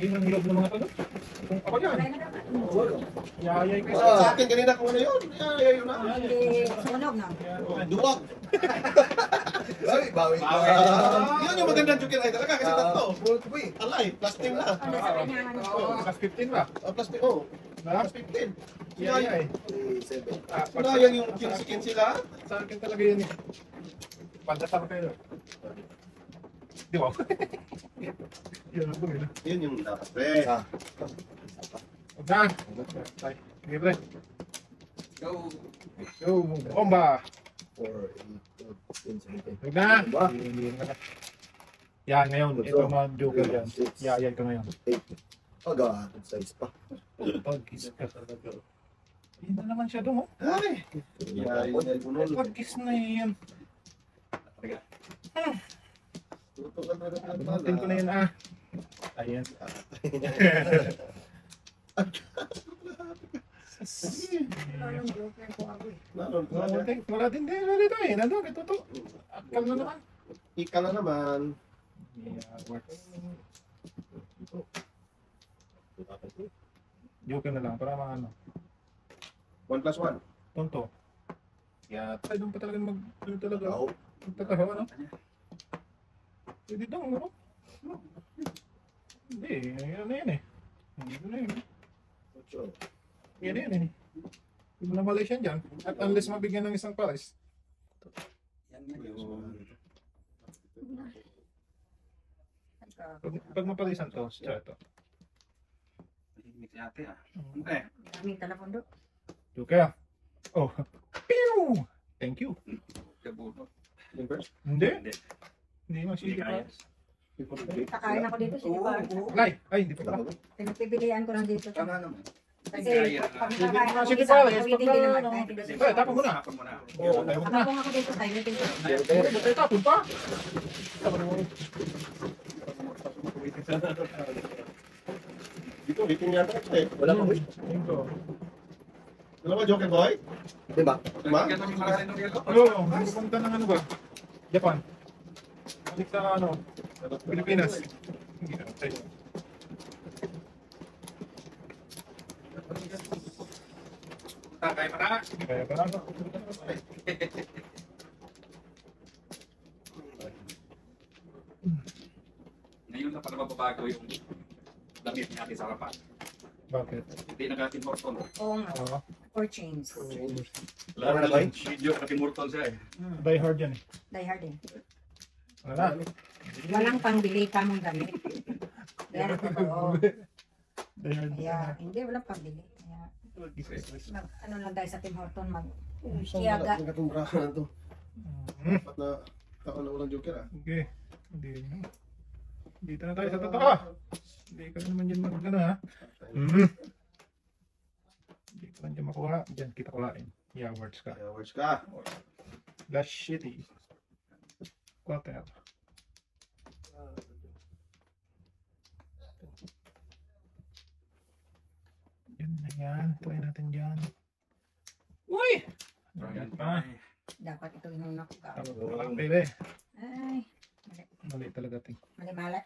Yun ang hilog ng mga tanong. Kung ako yan. Yayay kayo Sa akin kanina kung ano yun. Yayay yun na. Hindi, sunog na. Duwag. Bawi. Yun yung magandang joker ay talaga kasi tatlo. Alay, plus 10 na. Ano sa kanya? Plus 15 ba? Plus 10, oh. Ha? Plus 15. Yayay. Sinayang yung 15 sila. Sa akin talaga yun eh. Pandasal kayo. Di ba? Yun ang bumili. Yun yung dapat, pre. Huwag na. Sige, pre. Go. Bomba. 4, 8, 10, 17. Huwag na. Hindi na. Yan, ngayon. Ito mga joker yan. Yayay ka ngayon. 8. God, size pa. Pag-kiss ka talaga. Hindi na naman siya doon, oh. Ay. Pag-kiss na yan. Bunutin ko na yun, ah. Ayan. Wala din dito eh. Nandun, ito to. Akal na naman. Ika na naman. Joker na lang para mga ano. 1 plus 1. Tonto. Kaya tayo doon pa talaga ano talaga. Oo. Magtataho, ano? Pwede daw, ano? Hindi, yan na yan eh. Hindi na yun. Yan na yan eh. Hindi mo na Malaysian dyan. At unless mabigyan ng isang pares. Pag mapalisan to, siya ito. Okay. Daming telepon do. Joker. Oh. Pew! Thank you. Hindi. Hindi mag-sige pa. Kakain ako dito, sige pa. Ay, hindi pa pala. Pinagpipilian ko lang dito. Tama naman. Kasi pag nakakain ako Sige isa, pa, kawitin din naman. Ay, tapon mo na. Oo, tayo mo na. Tapong ako dito, tayo dito. Ay, tapon pa. Dito, hitin yata. Eh, Wala pa, boy. dalawa joker boy. Diba? Diba? Oo, pupunta ng ano ba? Japan. Balik sa ano? Pilipinas. Hindi na tayo. Kaya pa na. Kaya pa na. Ngayon na pala mababago yung damit natin sa harapan. Bakit? Hindi nagatin Morton. Oo nga. Oo. Or chains. Tama na, boy? Video nagatin Morton siya eh. Die hard yan eh. Die hard eh. Wala. Walang pangbili ka mong damit. Pero totoo. Die hard. Kaya, hindi, walang pangbili. Kaya, ano lang tayo sa Tim Horton Kiyaga. Nagatumbrahan na to. Dapat na taon na walang joker ah. Okay. Hindi na. Dito na tayo sa totoo. Hindi ka naman dyan magkano ha. Hindi ka naman dyan makuha. Dyan kita kuhain. Yeah, words ka. Kaya words ka. Last shitty. Quarter. Yan na yan. Try natin dyan. Uy! Ayan pa. Dapat ito yung nakukaw. Walang pili. Ay, Mali talaga ting. mali-mali.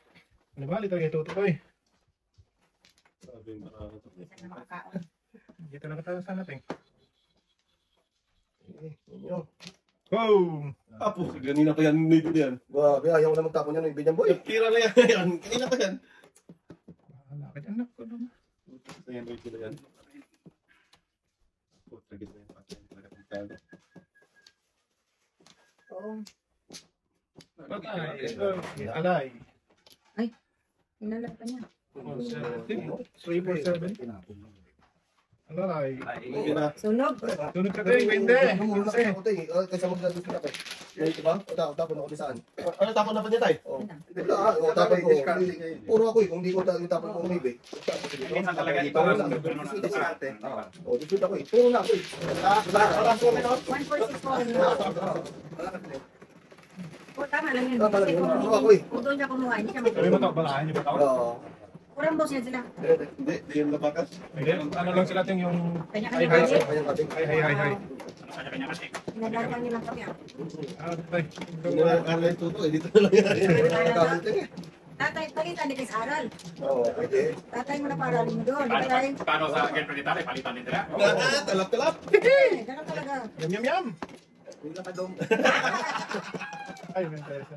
Mali talaga ito. Ito eh. Sabi mo na ito. Hindi na makakaon. Hindi talaga tayo sa natin. Inyo. Boom! Apo, ganina pa yan nito yan. Grabe, ayaw ko na magtapon yan. Ibigyan, boy. Tira na yan. Kanina pa yan. Bahala ka dyan. Ako naman. Ayan, wait na yan. Putra gito yan. Talaga pagkala. Oo. Alay. Inalag pa niya. 347. Alay. Hindi na. Sunog. Sunod ka tayo. Hindi. Kasi ako tayo. Kasi magdadus ko na ako. Diba? Tapon ako di saan. Ano tapon na pa niya tayo? Wala, tapon ko. Puro ako eh. Kung di ko tapon ko maybe. Minsan talaga ito. Discount ako eh. Puro na ako eh. Parang ko na. 1464. Tama lang yun. Tama lang yun. Puro ako eh. Kung doon siya kumuha, hindi siya Sabi mo mag- to, balahan niyo ba to? Oo. Kurang boss yan sila. Hindi, di yung labakas. Hindi, ano lang sila ting yung Kanya-kanya Hi, hi, kasi. Kanyang kating. hi. Kanya-kanya kasi. Pinaglaruan niyo lang kami. Ah, tay. Hindi na yung Arlen Tuto, eh. Dito na lang yan. Kating eh. Tatay, palitan din sa aral. Oo, pwede. Tatay mo na paralin mo doon. Di ba tayo? Paano sa girlfriend ni tatay? Palitan din nila. Talap-talap. Ganun talaga. Yum, yum, yum! Wala ka dong. Ay, may interesa.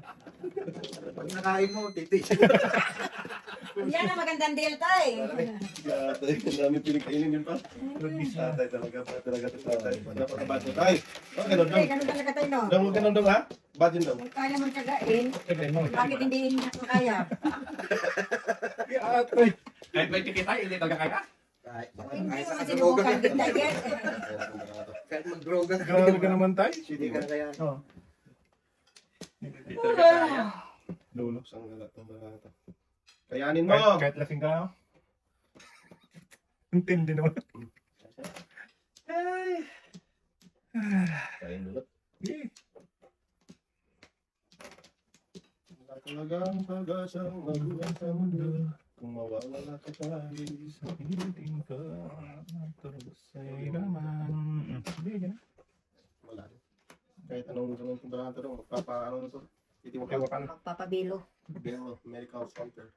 Pag nakain mo, titi. Yan ang magandang deal, tay. Tatay, ang dami pinagkainin yun pa. Tatay talaga, talaga to tatay. Napakabad mo tayo. Bakit ganun Tay, dong? ganun talaga tayo, no? Dong, ganun dong ha? Bad yun dong. Kung kaya mong tsagain, bakit hindi kaya? Atoy! Kahit may tikit tayo, hindi talaga kaya. Hindi mo sinubukan din tayo. Kahit mag-droga. Grabe ka naman tayo. Hindi ka na kaya. Oo. Hindi talaga kaya. Lolo. Isang galat ng mga ito. Kayanin mo! Kahit lasing ka, oh. Intindi naman. Kain dulot. Eh, Wala talagang pag-asang magulang sa mundo. Kung mawawala ka tayo. sa piling ka, tulog sa'y naman. Hindi, yan. Wala rin. Kahit anong ganun kung barato rin, magpapaano na to. Titiwag Ewan ka. ka na. Magpapabilo. Bill, medical center.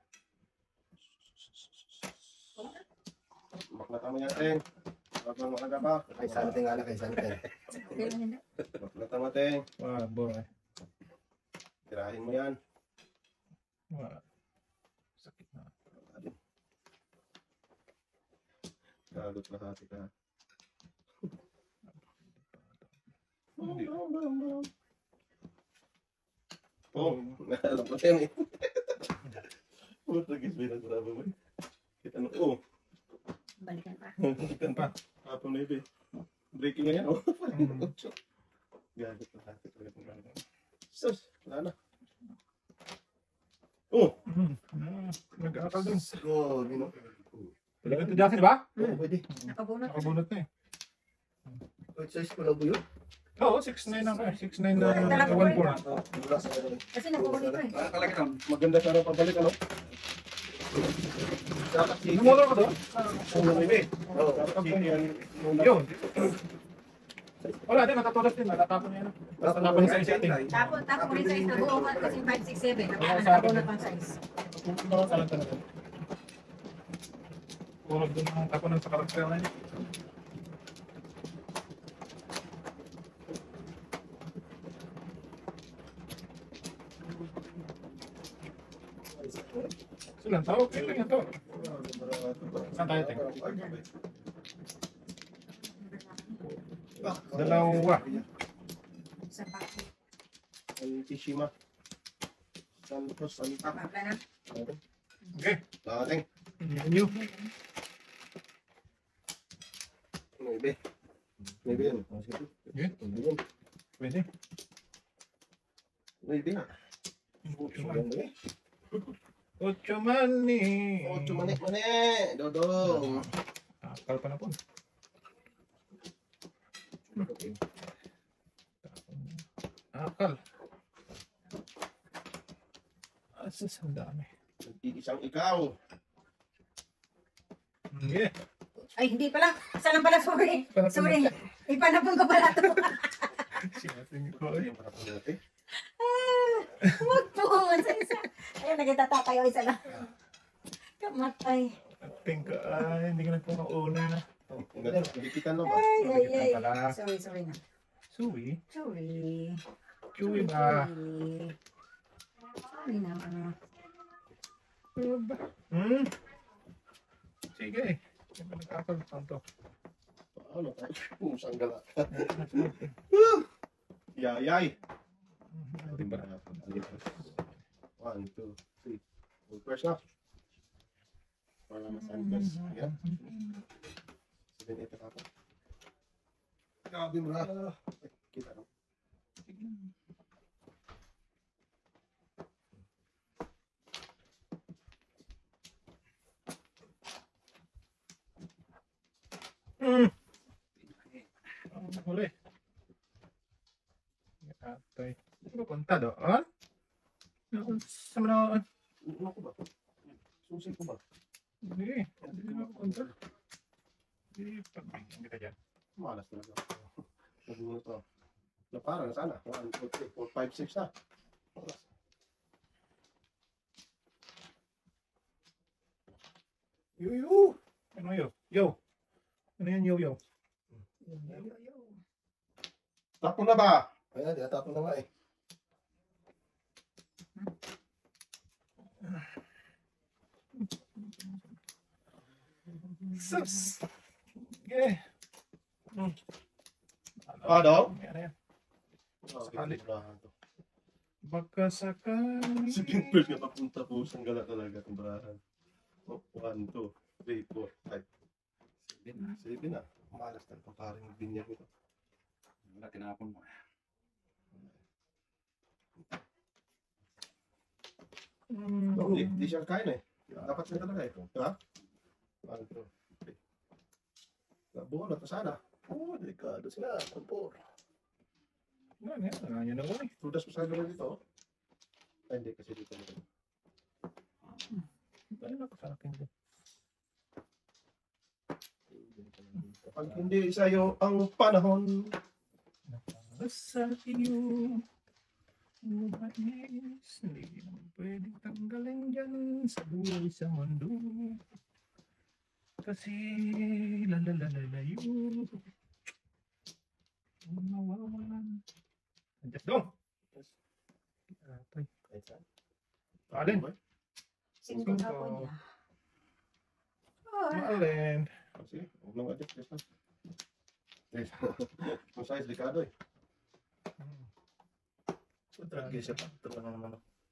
Maklata mo yan, Teng. Habang malaga pa. Kay Sante nga na, kay Sante. Maklata mo, Teng. Wala, boy. Tirahin mo yan. Wala. Sakit na. Gagot lahati ka. Oh, alam ko yan eh. Puta, gis, binagbraba mo eh. Kita no, oh. Balikan pa. Ikan pa. Hapon na ito eh. Breaking nga yan, oh. Gagot lahati talaga. Sus, wala na. Oh! Nag-aaral dun. Go, Bino. Pwede ka tudyasin, di ba? Oo, pwede. Nakabunot. Nakabunot na eh. Pwede size ko na po yun. Oo, 6'9 ang 6'9 na 1'4. Wala sa ganun. Kasi nakabunot eh. Para talaga lang. Maganda sa araw pabalik, ano? Dapat si... Lumulor ka doon? Ano na eh. Oo. Dapat si yan. Yun. Wala din, matatulad din. Matatapon niya na. Basta tapon niya sa setting. Tapos mo rin size na buo kasi 5, 6, 7. Nakabunot ang size. Alam talaga. Puro doon ang tapunan sa karakter na niya. Silang tao, okay lang yan to. Saan tayo, Teng? Dalawa. Sa pako. Ang Tishima. Santos, Santa. Papla na. Okay. Dating. New. Maybe. Maybe yan. Okay. Maybe yan. Pwede. Maybe nga. Ocho mani. Ocho manik-manik. Dodong. Akal pa na po. Akal. Asas, ang dami. Isang ikaw. Okay. Ay, hindi pala. Saan lang pala? Sorry. Sorry. Ipanapon ko pala ito. Sinating ko. Yung para po natin. Huwag po. Isa. Ayun, nagtatatayo isa lang. Kamatay. Ating ka. Ay, hindi ka nagpapakauna na. Nagikitan na ba? Ay. Pala. Sorry na. Suwi. Sorry. Chewy ba? Sorry na. Hmm. Sige. Hindi nag-akal tanto. Paano tayo? Isang gala. Yayay. Di ba? 1, 2, 3. Full press na. Para mas-angas. Yan. 7, 8 na ako. Grabe mo na. Kita no? Huli. Atay. Hindi ba punta doon? Sa mga... Ano ko ba? Susi ko ba? Hindi. Hindi na punta. Hindi. Pagbigyan kita dyan. Malas talaga. Nagulo to. Napara na sana. 1, 2, 3, 4, 5, 6 na. Malas. Yo. Ano yo? Yo. Ano yan yo? Tapon na ba? Ayan, tinatapon na nga eh. Sus. Okay. Daw? Ano yan? Sakali. Baka sakali. Si Pimpers nga papunta po siyang gala talaga itong barahan. 1, 2, 3, 4, 5. 7 na. Malas na itong paring binyag ito. Wala, tinapon mo. Hindi siya kain eh. Dapat siya talaga ito. Ha? 1, 2, 3. Nabuo na ito sana. Oo, delikado sila. Kumpor. Yan na eh. Tudas mo sa gawin dito. Ay, hindi kasi dito. Ano na sa akin ko? Pag hindi sa'yo ang panahon. Sa iyo. Umanis. Hindi naman pwedeng tanggalin dyan sa buhay sa mundo. Kasi lalalalayo. Mawawalan. Andiyan dong. Atay. Alin? Singko na po niya. Alin. Sige, huwag lang adjust. Yes, lang. Yes. Yung size, delikado eh. Tragay siya pa. Ito na naman.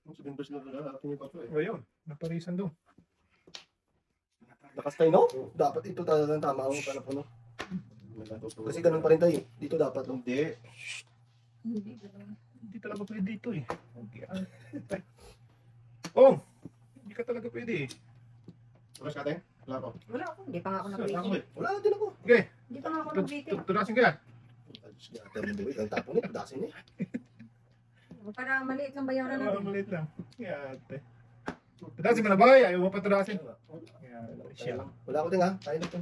Yung sabihin ba sila na ating yung bato eh. O yun. Naparisan dong. Nakastay, no? Dapat ito talagang tama ang pala po, no? Kasi ganun pa rin tayo. Dito dapat, no? Hindi. Hindi talaga pwede dito eh. Okay. Oh! Hindi ka talaga pwede eh. Oras ka tayo? Wala ko. Wala ako. Hindi pa nga ako Wala ko nag-waiting. eh. Wala din ako. Okay. Hindi pa nga ako nag-waiting. Turasin ka. Ang tapon eh. Dasin eh. Para maliit lang bayaran natin. Maliit lang. Yate. Turasin mo na ba? Ayaw mo pa turasin. Siya lang. Wala ko din ha. Tayo dito.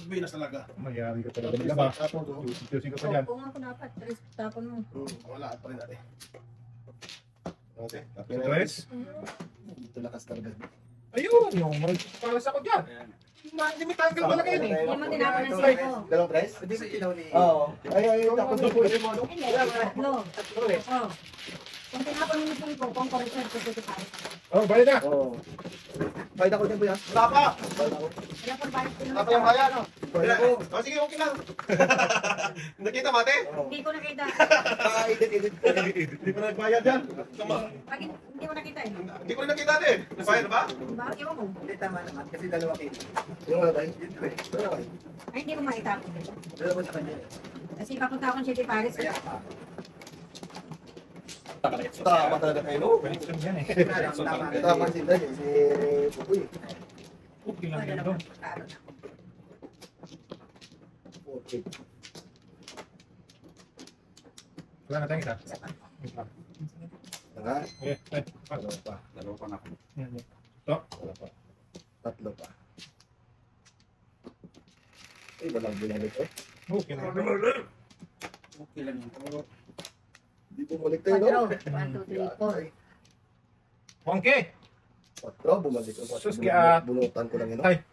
Binas talaga. Mayari ka talaga. Hindi ba? Tapon ko. Tusin ka pa dyan. Kung ako dapat, tres tapon mo. Wala pa rin natin. Okay. Tres? Dito lakas talaga. Ayun! Yung palas ako dyan. Hindi may tanggal pala kayo eh. Hindi mo tinapon ng siko. Dalawang tres? Hindi sa ilaw ni... Oo. Ay, tapos na po. Hindi, tatlo. Oo. Kung tinapon mo yung siko, kung correction, kasi tayo. Oh, bayad na. Oo. Bayad ako din po yan. Wala pa! Bayad ako. Kaya por bayad ko Wala pa yung bayan. Bayad ako. Oh, sige, okay lang. Nakita mate? Oo. Hindi ko nakita. Edit. Hindi pa nagbayad yan. Tama. Pag hindi mo nakita eh. Hindi ko rin nakita din. Nagbayad na ba? Diba? Ewan mo. Hindi tama naman kasi dalawa kilo. Yung ano tayo? Dito eh. Wala kayo. Ay, hindi ko maitapon. Dalawa sa kanya. Kasi papunta akong City Paris. Kaya pa. Tama talaga kayo, no? Balik lang yan eh. Tama. Tama si Dad eh. Si Pupuy. Okay lang yan doon. Okay. Wala na tayong isa. Nga. Okay. Ay. Dalawa pa. Dalawa pa na ako. Yan, yan. Dalawa pa. Tatlo pa. Ay, walang binalik eh. Okay na. Okay lang yun. Hindi bumalik tayo, no? 4, 1, 2, 3, 4. Wangke! 4, bumalik ako. Sus, kaya- Bunutan ko lang yun, no? Ay.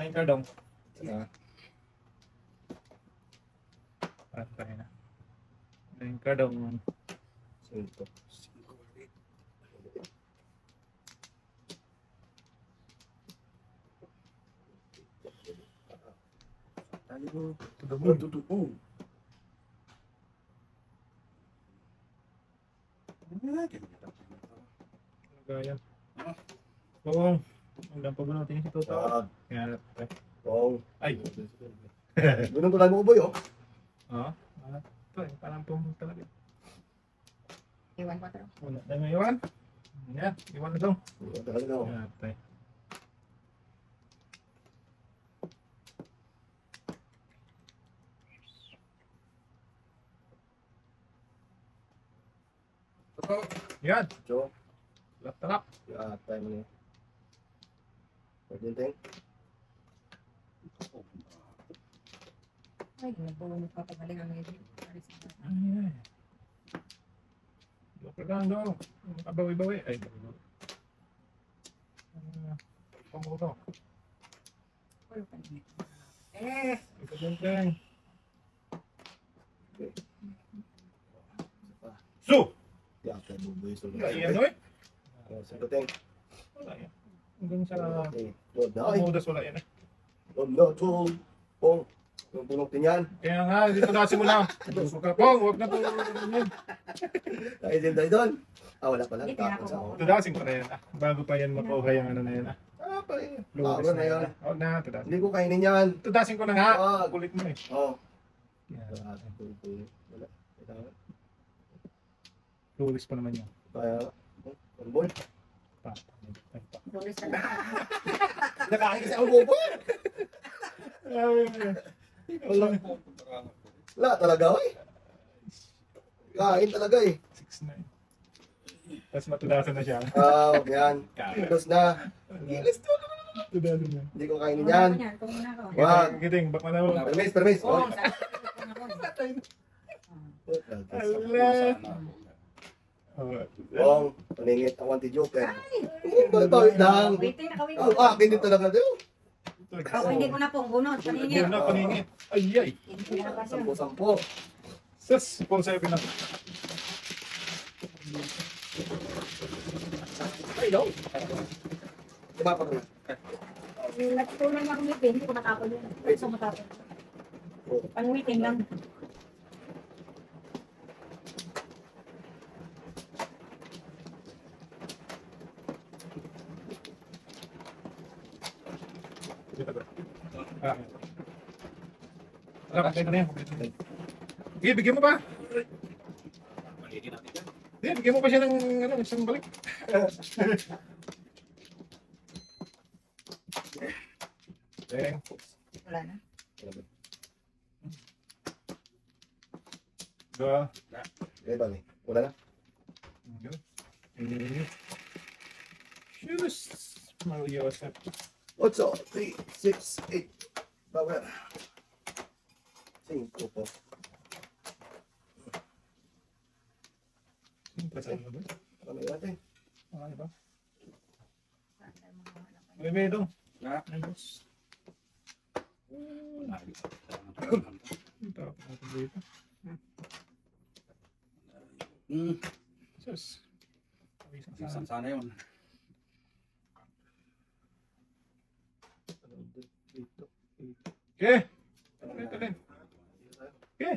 Nine cardong. Saka, Patay na. Nine cardong. Cinco. Tudo. Gaya. Oo. Ang dampag mo natin si Toto. Ah, Kaya, oh. ay. Binuntulan mo ko, boy, oh. Oo. Ito eh, parang pumong talaga. Iwan ko ito. Wala tayo may iwan. Yan, iwan na daw. Talaga, oh. Yan, tay. Yan, So, talap. tayo mo niya. Pwede ting. Ay, nagpulong pa pagaling ang ngayong Paris. Ay. Joke lang daw. Kabawi-bawi. Ay, bawi-bawi. Pamuno. Ito din din. So! Yeah, kaya bubuhay sa Wala yan, oy. Sagutin. Wala yan. Hanggang sa Okay. Lord na, ay. pamudas wala yan eh. Lord na, tol. Pong. Yung punutin yan. Kaya nga, dito na simula. Pong, huwag na po. Tayo din tayo doon. Ah, wala pala. Hindi, Tapos ako. Tudasin ko na yan ah. Bago pa yan makuha yung ano na yan ah. Ah, pala yun. Lunes Tawag na yan. Huwag na, tudasin. Hindi ko kainin yan. Tudasin ko na nga. Ah. Kulit mo eh. Oo. Yan. Wala. Lulis pa naman yan. Kaya, ball. Pa. Lulis na lang. Nakakain kasi ako bobo. Wala. Wala talaga, eh. Kain talaga, eh. 6-9. Tapos matudasan na siya. Ah, wag yan. Ilos na. Tudasin na. Hindi ko kainin yan. Kung muna ako. Wag. Giting, bak na naman. Permis, permis. Oo, Oy. Ala. Bong, paningit ang wanti joker. Bawit lang. Waiting, nakawin ko. Ang akin din talaga daw. Ako, hindi ko na pong bunot. Paningin. Yun na, paningit. Ay, ay. Hindi ko na pa siya. Sampo-sampo. Sus, 4-7 na. Ay, no. Diba pa rin? Nagtunan niya akong meeting, hindi ko matapon yun. Gusto matapon. Pang meeting lang. Ah. Kompleto na yan, kompleto na yan. Sige, bigyan mo pa. Hindi, bigyan mo pa siya ng ano, isang balik. Deng. Wala na. Dua. Okay, bali. Wala na. Shoes. Mario Joseph. 8, 3, 6, 8. Bawal. 5 po. Pasal mo ba? Ano natin? Okay ba? Bebe dong. Ayos. Tapos natin dito. Sus. Isang sana yun. Okay. Ito din. Okay.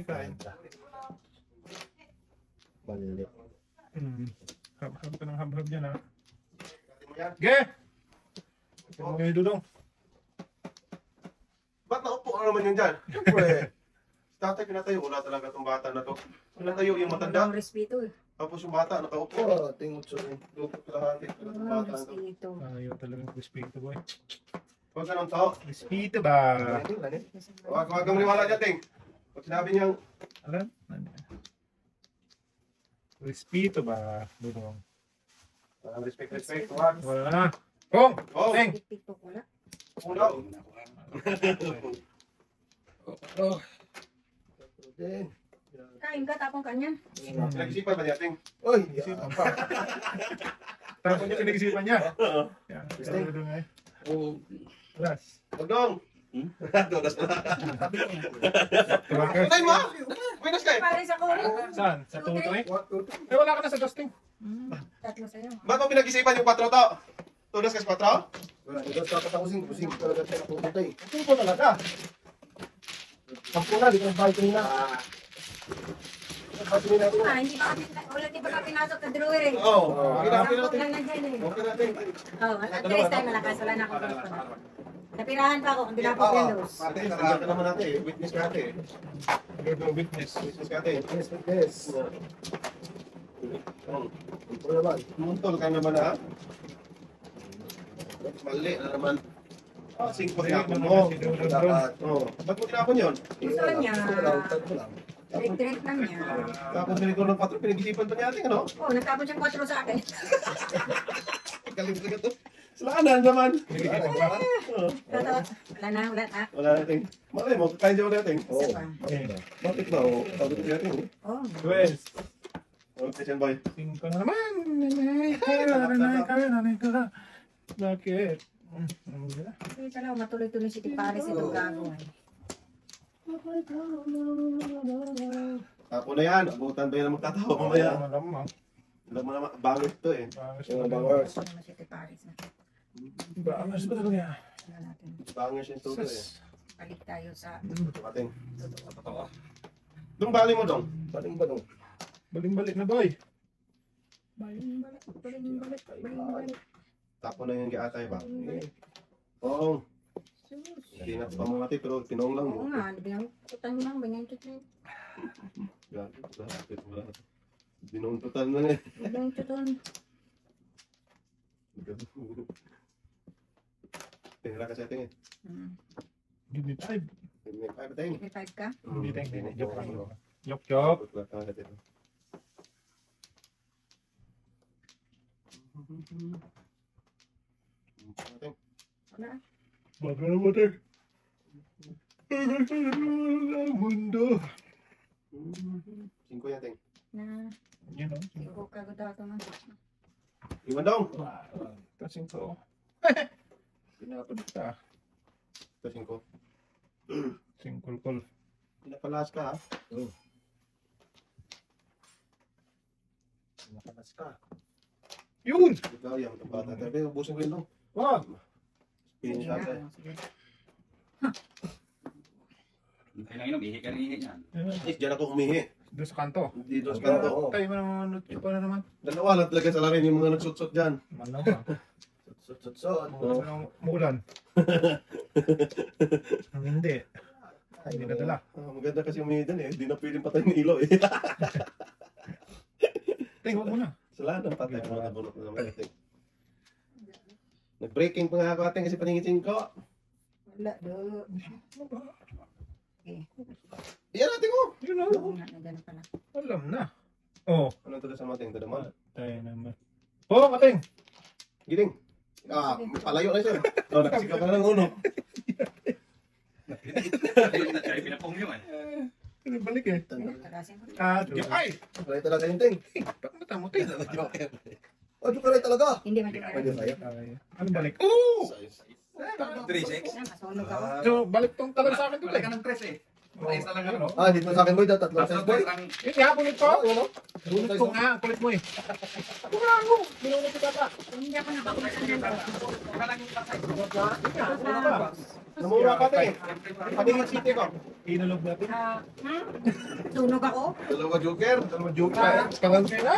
Kain. Mali. Hab-hab ka ng hab-hab dyan ha. Okay. Ito mo yung dudong. Ba't nakaupo ka naman yun dyan? Siyempre, tatay pinatayo. Wala talaga itong bata na to. Pinatayo yung matanda. Walang respeto eh. Tapos yung bata nakaupo. Oh, tingot siya. Lupot kalahati. Itong Walang bata na to. respeto. Ayaw talagang respeto boy. Huwag ka ng tao. Respeto ba? Huwag kang maniwala dyan, Ting. Pag sinabi niyang, Alam? Respeto ba? Dudong. walang respect. Huwag. Wala na. Kong! Oh, Teng! TikTok wala. ulo. Din. Kain ka, tapong kanya. Pinag-isipan ba niya, Ting? Oy, Isipan pa. Tapos yung pinag-isipan niya. Oo. Yan. Ito dudong eh. Oo. Last. Pagdong. Dodas na. Tumakas. Patay mo! Buenas kayo. Pare sa ko. Saan? Sa tutoy? what to do? Eh wala ka na sa dusting. Tatlo sa'yo. Ba't mo pinag-isipan yung 4 to? Tudas ka sa 4? Wala, ito tapos ako kusing talaga tayo pupunta eh. Ito talaga. Sampo na, di ko bahay kanina. Bahay kanina ako. Hindi pa kami, wala di pa kami pinasok sa drawer eh. Oo. Okay natin Sampok natin. lang nandiyan eh. Okay natin. Oh, at least tayo malakas. Wala na akong gusto na. Napirahan pa ako kung dinapot yan, Los. Ate, sarap ka naman natin eh. Witness ka ate. You're the witness. Witness ka ate. Yes, yes. Ito naman. Muntol ka naman ha. Mali na naman. 5 tinapon mo. Dapat. Oo. Ba't mo tinapon yun? Gusto niya. Tatlo lang. Electric lang niya. Tapos binigor ng 4, pinag-isipan pa niya ating ano? Oh, nagtapon siyang 4 sa akin. Galing talaga to. Salanan naman. Pinag-isipan pa. Oo. Totoo. Wala na, wala na. Wala natin. Malay mo, kakain siya ulit natin. Oo. Isa pa. Bakit ba? Oo. Sabi ko natin. Oh. 12. Oh, Christian boy. 5 na naman. Nanay. nanay ka. Bakit? Hindi ka lang matuloy-tuloy si Tipares itong gagawin. Ako na yan. Abutan ba yan ang magtatawa mamaya? Malamang. Alam mo naman, bangit to eh. Yung bangers. Ano naman si Tipares na. Bangers ba talaga? Ano natin. Bangit yung tuto eh. Balik tayo sa Ating. totoo. Dong bali mo dong. Baling ba nung? Baling-balik na boy. Balik. Tapo na yung giatay ba? Oo. Hindi na pamamati pero tinong lang mo. Oo nga, binangkutan mo lang, binangkutan. Binuntutan na eh. Binangkutan. Tinira ka sa ating eh. Give me 5. May 5 tayo. May 5 ka? Hindi tayo. Joke lang. Joke. Wala. Baka na mo tayo. Mundo. 5 yan ting. Na, Yun o. siguro kagod man. Iwan dong. Kasing ko. Pinapalit ka. Ito 5. Singkol-kol. Pinapalas ka ha. Nakalas ka. Yun! Ikaw yan. Itong bata. Pero ubusin ko yun dong. Wag! Pinin Sige siya na, tayo. sige. Kailangan inom, ihi ka rin ihi yan. Diyan ako umihi. Doon sa kanto. Dito sa kanto. Tayo mo naman pa na naman. Dalawa lang talaga sa larin yung mga nagsutsot dyan. Malamang. Sot. Mulan. Ang hindi. Hindi na dala. Maganda kasi umihi dyan eh. Hindi na pwedeng patay ng ilo eh. Tingnan mo na. Sa lahat ng patay. Mga nabunot na naman ating. Nag-breaking pa nga ako ating kasi paningitin ko. Wala, do. Iyan natin ko. Yun o. Oo nga, nandiyan na pala. Alam na. Oh. Anong tada sa mating? Tada man. Tayo naman. Oh, kating! Giling. Palayo na siya. Oh, nakasigaw ka na ng uno. Kaya pinapong yun eh. Balik eh. Tagasin ko. Ay! Kaya talaga yung ting. Ba't matamo tayo? Oh, di ka talaga. Hindi man Pwede tayo. sa'yo. Anong balik? Oo! 3-6. Masulog ako. So, balik tong talaga sa akin to. Wala ka ng 3 eh. Ayos na lang ano. Ah, dito sa akin boy. Tatlo Tapos sa boy. ang Hindi ha, bunot ko. Ano? Bunot ko nga, ang kulit mo eh. Ako nga ako. Binunot ko tata. Hindi ako nakapagpasan ng wala lang yung kasay. Namura ka tayo. Paningin city ko. Inulog natin. Tunog ako? Dalawa joker. Dalawa joke ka. Kalang kayo na.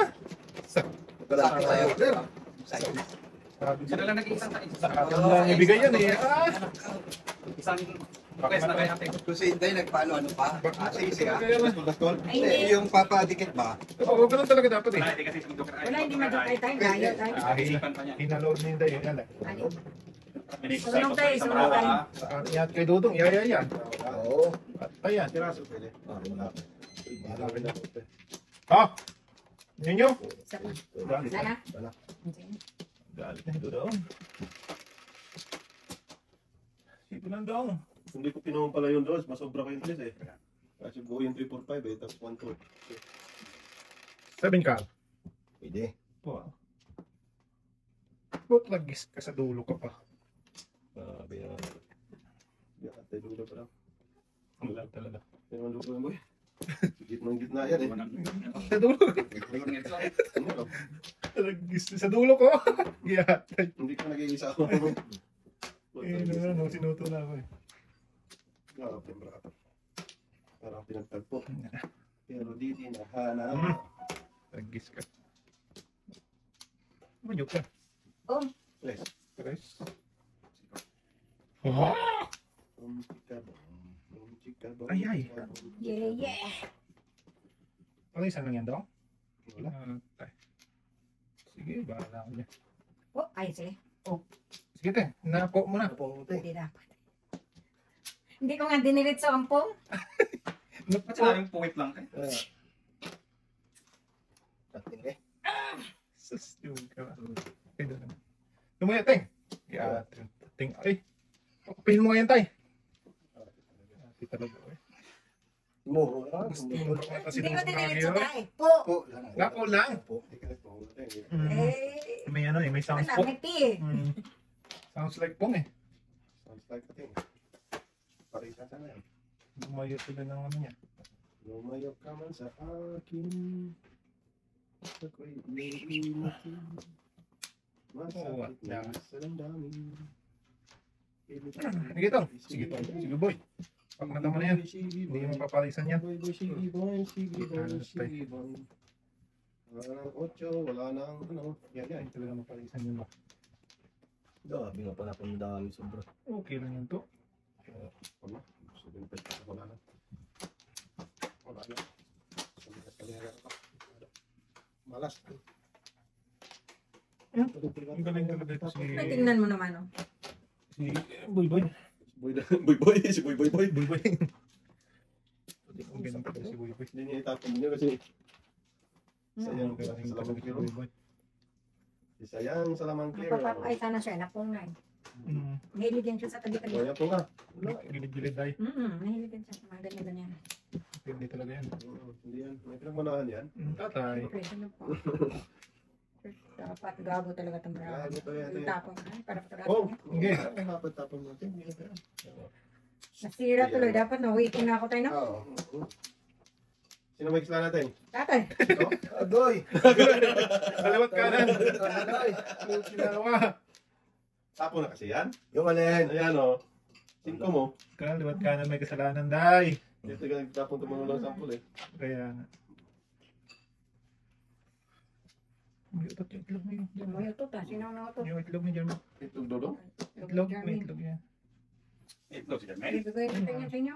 Kalaki sa'yo. Sila lang nag-iisang tayo. Sa akin lang ibigay yan eh. Isang request na kaya ating. Kung si Inday nagpaano ano pa? Sige ah. Bastol. Ay, hindi. Yung papadikit ba? Oo, ganun talaga dapat eh. Wala, hindi kasi sumunod ka. Wala, hindi madukay tayo. Layo tayo. Isipan pa niya. Hinaload na yung dayo. Yan eh. Ano? Minigos Sunog tayo, sa sunog mga- tayo. Yan kay Dudong. Yaya yan. Oo. Ayan. Tiraso pwede. Ha? Ninyo? Isa pa. Galit Wala na. na? Galit na Dudong. Sige lang dong. Hindi ko pinuhong pala yung dos. Masobra ko yung 3 eh. Kasi buo yung 3, 4, 5 eh. Tapos 1, 2. 7 ka. Pwede. Po. Ba't lagis ka sa dulo ka pa? Sabi na. Hindi ka tayo dulo pa lang. Wala talaga. Pero ang dulo mo eh. Gitnang-gitna yan eh. Sa dulo. Ano? Lagis sa dulo ko. Giyatay. Hindi ka nag-iisa ako. Eh, ano, sinuto na ako eh. Parang pinagtagpo. Pero di nahanap. Lagis ka. Manyok ka. Oh, Tres. Tres. Oh! Ay, ay. yeah. Ano isang lang yan daw? Wala. Sige, bahala ako niya. Oh, ay, sige. Sige, te. Nako mo na. Hindi dapat. Hindi ko nga diniritso ang pong. Ba't sinabing puwit lang eh? Sus, yun ka. Okay, doon naman. Lumaya, Teng. Yeah, Teng. Ay, pakupihin mo nga yan, tay. Ati talaga, eh. Mo. Gusto mo naman kasi Hindi nung ko diniritso scenario. tayo. Po. Nako lang. Eh, May ano eh, may sounds Wala, po. may tea. Sounds like pong eh. Sounds like a thing. Parisa sana yan. Lumayo sila ng ano niya. Lumayo ka man sa akin. Ako'y iimatin. Masakit na sa damdamin. Sige to. Sige to. Sige boy. Pag nata mo na yan, hindi mo papalisan yan. Boy, boy, sige boy, sige boy, sige boy. Wala nang otso, wala nang ano. Yan, yan. Hindi talaga mapalisan yun ba? Grabe nga pala kung dami sobra. Okay lang yun to. Wala. Sabihin pa siya, wala na. Wala na. Sabihin ka kanina ka. Malas. Ang galing talaga ito si... Ay, tingnan mo naman, oh. Si Boy Boy. Boy, boy, boy, si boy, boy, boy. Boy Boy. Ang galing talaga si Boy Boy. Hindi niya itapon niya kasi sayang Ang galing sa talaga lamang si kilo. Boy Boy. Sayang sa lamang kilo. Napapakay sana siya, napungay. Mahilig yan siya sa tabi-tabi. Kaya po nga. Gilid-gilid ay. Mahilig yan siya sa mga ganyan-ganyan. Hindi talaga yan. Hindi yan. May pinagmanahan yan. Tatay. Pwede na po. Dapat gago talaga itong bravo. Gago to yan. Tapon, ay, para Oh, pagkagato. hindi. May tapon natin. Nasira tuloy, dapat nawikin na ako tayo na. Oo. Sino may kisla natin? Tatay. Agoy! Kaliwat kanan. Kinawa. Tapon na kasi yan. Yung alin. Ayan o. 5 mo. Kaliwat kanan may kasalanan, day. Dito ka nagtapon tumunong lang sampul eh. Kaya nga. May utot yung itlog mo yun. Mo yung tuta, sino ang nautot? Yung itlog mo dyan. Itong dodong. Itlog, may itlog yan. Itlog si Jermaine. Ibigay ko tayo sa inyo.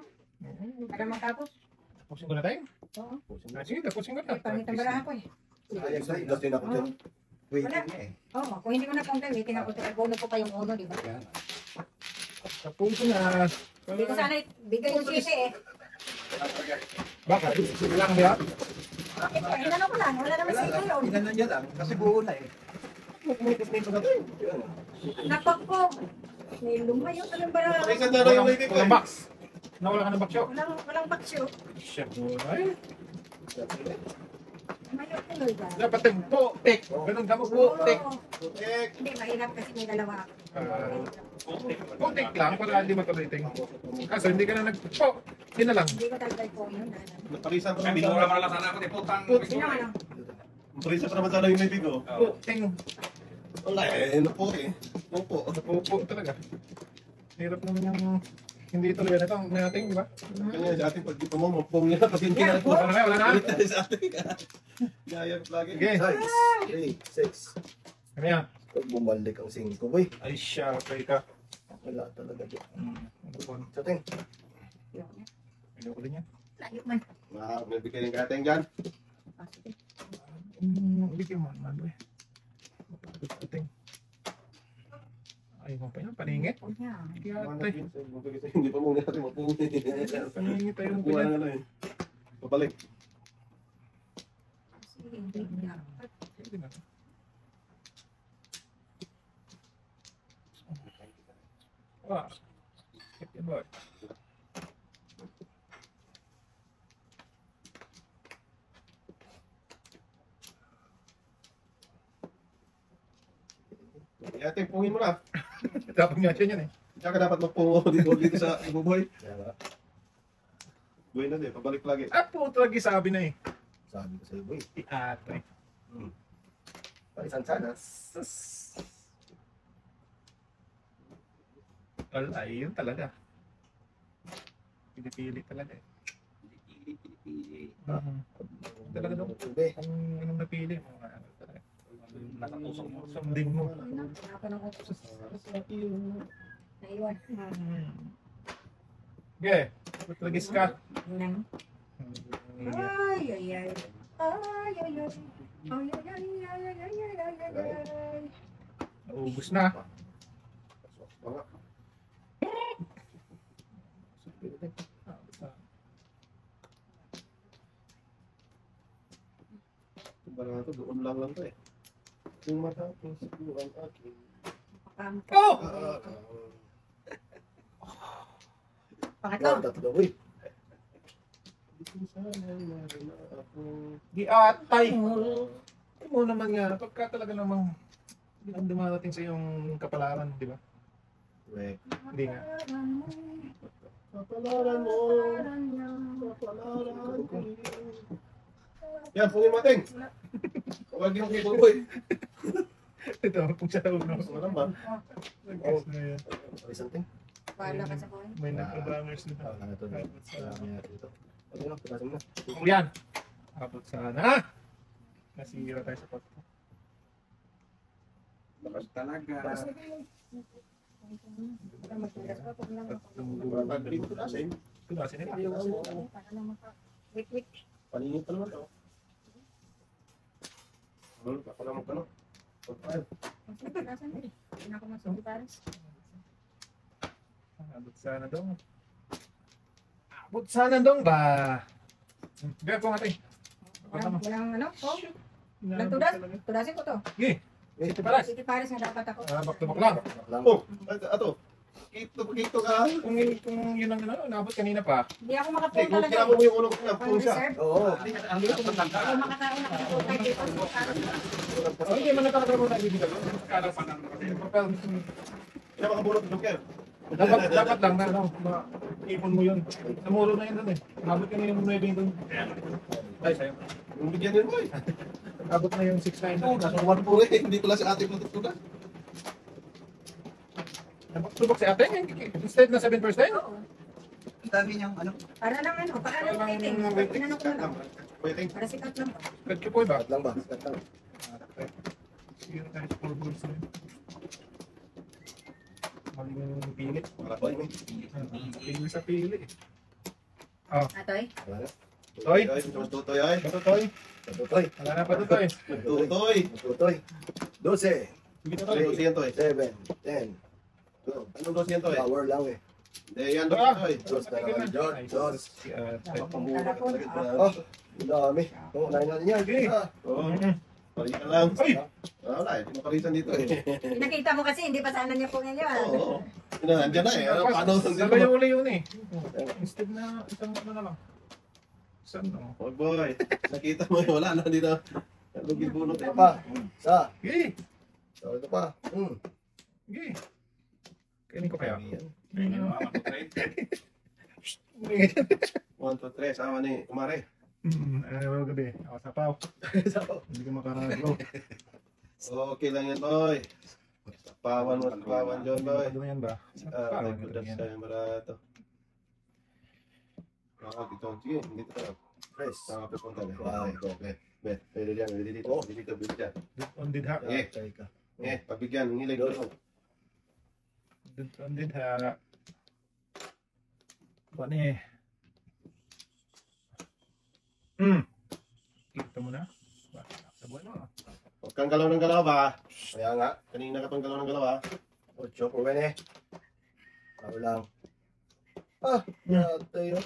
Para matapos. Tapusin ko na tayo. Oo. Sige, tapusin ko na. Pangit ang barahan ko eh. Sayang sa ilas din ako dyan. Waiting na eh. Oo, kung hindi ko na punta, waiting ako. Bono ko pa yung uno, di ba? Yan. Tapusin na. Hindi ko sana bigay yung sisi eh. Baka, sige lang diya. Bakit eh? Inano ko lang, wala naman sisi yun. Inanan niya lang kasi buo na eh. Napak ko. May lumayo ka ng barahan. Ay, saan na yung may Walang box. Nawala ka ng box yun. Walang baksyo. Chef mo. Ay, Lumayo tuloy ba? dapat yung putik. Ganun ka mo, putik. Putik. Hindi, mahirap kasi may dalawa ako. Putik lang para hindi matuliting. Kaso hindi ka na nag-po. Yun na lang. Hindi ko talaga po yun. Naparisan pa Sabi naman mo sana. naman lang sana ako ni putang. Sino ano? Naparisan pa naman sana yung may bigo. Puting. Wala eh. Napo eh. Napo. Napupo talaga. Hirap naman yung hindi talaga na ito ang nating, di ba? Kanya sa ating pag dito mo, mapong niya. Pag hindi na Wala na, wala na. sa ating. Gaya lagi. Sige. 5, 6. Kami yan. Pag bumalik ang 5, boy. Ay siya, kay ka. Wala talaga dyan. Ano po? Sa ting. Ayoko din yan. Layo man. May bigay ng kating dyan. Ah, sige. Bigyan mo naman, boy. Puting. Ay mo pa yan, paningit. Oh, yan. Kiyate. Hindi pa muna natin mapong. Paningit tayo mo Kuha pa yan. na ano eh. Pabalik. Sige, hindi. Hindi na. Wah. Sige, boy. Ate, pungin mo na. Tapos nga siya yan eh. Diyan ka dapat magpungo dito sa ibuboy. Kaya nga, Buhay na din, pabalik lagi. Ah, puto lagi sabi na eh. sabi ko sa'yo, boy. Ate. Palisan sana. Wala, yun talaga. Pili-pili talaga eh. Talaga daw. Ube. Anong napili mo? Ano talaga? Nakatusok mo. Sundin mo. Ako nang utos. Naiwan. Okay, patagis ka. Nang. Ay, ay, ay. Ay, ay, ay. Ay, ay, ay, ay, ay, ay, ay, ay, ay, ay. Naubos na. Parang ito, doon lang to eh. Kung matapos ko ang aking Oh! Pangatlo. Tatlo, boy. Hindi ko sana marina ako. Di atay. Ito mo naman nga, pagka talaga namang Ang dumarating sa yung kapalaran, di ba? Correct. Hindi nga. Kapalaran mo. Kapalaran ko. Yan, pungin mo ating. Huwag yung kay Buboy. Ito, kung sa loob na. Wala ba? Nag-guess na yan. Sorry, something? Bahala ka sa coin. May nagpa-bangers na. Ah, ano to? Ito. Ano na, pitasin mo na. Oh, yan. Abot sana. Nasira tayo sa pot. Lakas talaga. Para magtigas pa, pag lang ako. Pag dito kasi, Tunasin nila. Para lang wait, wait. paninit pa naman to. Papalamog ka na. Tigasan mo. Hindi na ako magsundi pares. Abot sana dong. Abot sana dong ba? Gaya po natin. Walang ano? Oh, walang tudas. Tudasin ko to. Sige. Ito paras. City pares na dapat ako. Back to back lang. Lang. Oh, ato. Kito ka. Kung yun ang naabot kanina pa. Hindi ako Eh, makapunta kung lang. kailangan mo yung ulo ko na, Pang pulong siya. reserve. Oo. Ang dito ko Ako makakain na ako dito. Hindi man nakakagawa na ibigay. Kala pa ng Hindi na makabulot ng Joker. Dapat lang na ipon mo yun. Namuro na yun doon eh. Abot ka na yung 9 doon. Ay, sa'yo. Yung bigyan yun mo eh. Abot na yung 6-9 doon. Nasa 1 po eh. Hindi pala si ate mo tutunan. Subok si ate. Instead na 7%. Oo. Ang dami niyang ano. Para lang ano, para lang waiting. Pinanong ko na lang. Waiting. Para sikat lang ba? Cut ko po ba? Sikat lang ba? Sikat lang. Sige na tayo sa scoreboard sa'yo. Mali mo yung pili. Wala pa yun. Pili sa pili. Atoy? Wala na. Toy? Tutoy ay. Ito, Toy. Tutoy. Wala na pa ito, Toy. Tutoy. Tutoy. 12. Sige na, Ano Toy. dosi yan, Toy? 7. 10. Go. Anong dosi yan, Toy? Power lang eh. Hindi, yan dosi, Toy. Dos na naman, George. Dos. Si ate. Talapon. Oh, ang dami. Oo, unahin natin yan. Okay. Ah, Oo. Parisan lang. Ay! Wala eh. Pinaparisan dito eh. Pinakita mo kasi, hindi pa sana niya po ngayon. Oo. Andyan na eh. Paano? Sabay yung uli yun eh. Instead na isang ano na lang. Isang ano. Oh boy. Nakita mo yun. Wala na dito. Lugi bunot eh. ito pa. Isa. Sige. So, ito pa. Sige. Kainin ko kaya. Ayun, mga trade. 1, 2, 3. Sama ni Kumare. Ano gabi? Ako sa paw. Hindi ko makaragaw. Okay lang yan, Toy. Pawan mo. Pawan dyan, Toy. Ano yan ba? Ay, kudas tayo barato. Ito. Sige, dito tayo. Press. Saan ka pupunta na? Wow. Okay. Bet, pwede dyan, pwede dito. Pwede dito, pwede dyan. On did ha. Eh. Try ka. Pagbigyan, ang ilay ko. On did ha. Ano eh? Kita mo na? Sabuan mo. Huwag kang galaw ng galaw ba? Kaya nga. Kanina ka pang galaw ng galaw ha? 8 po rin eh. Power lang. Ah, natay na.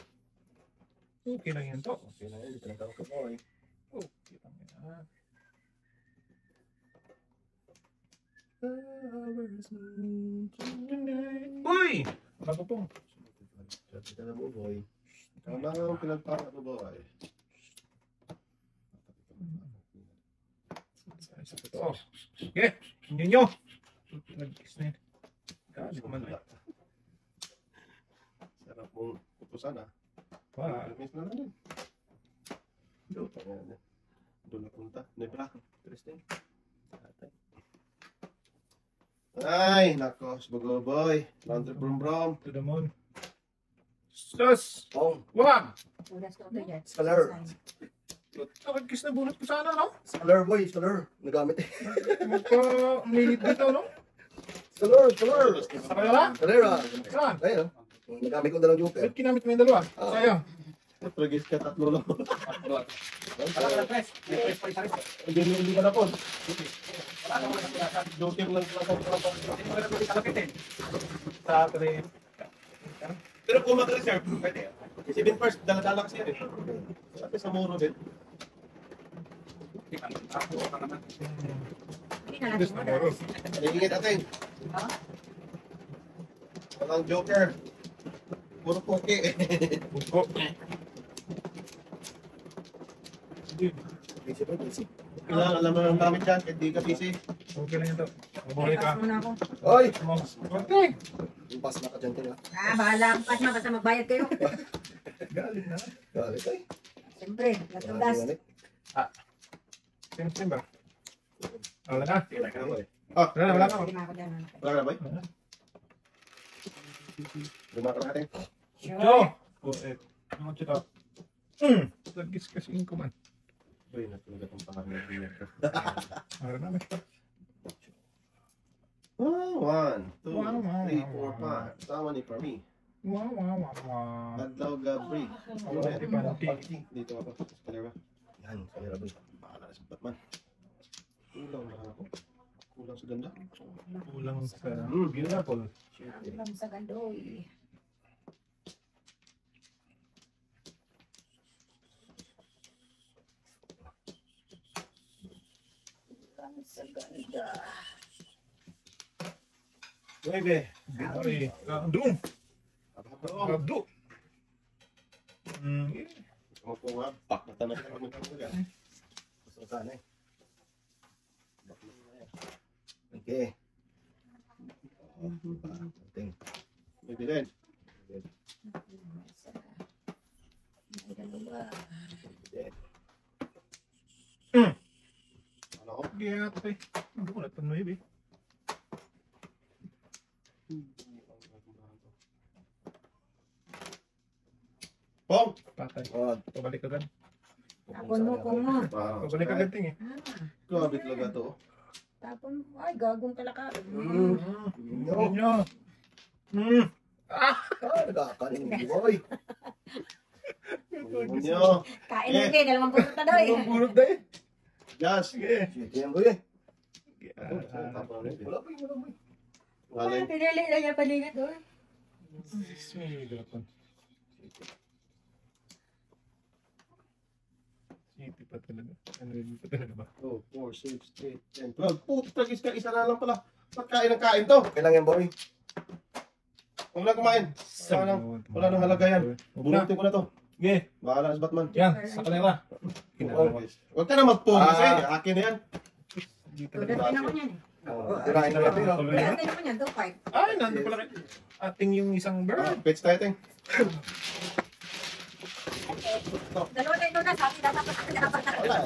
Okay lang yan to. Okay na yun. Dito na tawag ka mo eh. Okay lang yan. Uy! Bago pong. Dito na mo boy. Ano ang pinagpaka mo ba? Sa totoo. Okay, hindi nyo. Nag-kiss na yun. Galit man eh. Sarap mong pupusan ha? Wow. Miss na lang din. Doon na punta. Nebra. Interesting. Ay, nako. Sbugo boy. Laundry brum brum. To the moon. Sus! Pong. Wag! Tudas ko to dyan. Scholar. Nag-kiss na bunot ko sana, no? Scholar boy. Scholar. Nagamit eh. Magpa-minute dito, no? Scholar. Scholar. Sa kanila? Scholar. Saan? Ayun. Nagamit ko dalang joker. Ba't kinamit mo yung dalawa? Sayang. Tragis ka tatlo lang. Wala ka press. May press pa isa rin. Hindi ka na po. Wala ka wala ka. Joker lang pala. Hindi mo na pwede kalapitin. Sa atin. Pero kung mag-reserve, pwede. 7 first, dala-dala kasi yan eh. Sabi sa muro din. Hindi ka naman. Ako ka naman. Hindi na lang tudas. Nangingit atin. Walang joker. Puro poke. Buko. Busy boy. Busy. Kailangan alam mo ng gamit yan, kahit di ka busy. Okay lang ito. Mabuhay ka. Pass muna ako. Oy! Okay. Pass na ka dyan, Tin, ha? Bahala ang pass na. Basta magbayad kayo. Galing na. Galit, ay. Siyempre, latugas. Galit. Same ba? Wala na. Ah, Wala na. Lima ako dyan. wala ka na ba? Lima ka natin. Jo! Ano ito? Lagis kasi yung kuman. Uy, natulog itong pangalan niya. Wala na. One, two, Wow, wow, three, wow, four, wow. five. Sama ni Parmi. Wow. Adlaw Gabri. Ano Panti, panti. Panti. Dito ako. Sa ba? Yan, kamera, boy. Bahala na si Batman. Kulang na ako. Kulang sa ganda. Kulang sa beautiful. Alam sa gandoy. Alam sa ganda. Nueve. Ay, doon. Abdo. Ako po nga. Bak na tanong ka magkakaga. Gusto ko sana, eh. Okay. Ting. May bilhin. May dalawa. Ano ko? Gaya ito eh. Hindi ko nagtanuib eh. Pong! Patay. Oh, Pabalik agad. Tapon mo, kung mo. Pabalik agad ting eh. Grabe talaga to. Tapon mo. Ay, gagong talaka. Yun nyo. ah, nagkakanin mo, boy. Nyo. Kain mo kayo, dalawang puso na daw eh. Purot na eh. Gas. Sige. Shit, yan, boy, eh. Wala Wala, boy, wala, boy. Ay, pinili na niya paligid doon. City pa talaga. Ano yun pa talaga ba? 2, 4, 6, 8, 10, 12. Puto, tragis ka. Isa na lang pala. Ba't kain ng kain to? Okay lang yan, boy. Huwag na kumain. Wala nang halaga yan. Bunutin ko na to. Sige. Bahala na si Batman. Yan. Sa kanila. Huwag ka na mag-pong kasi. Akin na yan. Tuloy din ako niyan eh. Tirahin na natin, oh. Tuloy na. Tuloy din ako niyan, 2-5. Ay, nandun pala kayo. Ating yung isang bird. Pets tayo, ting. Dalawa na ito na, sabi na dapat. Wala.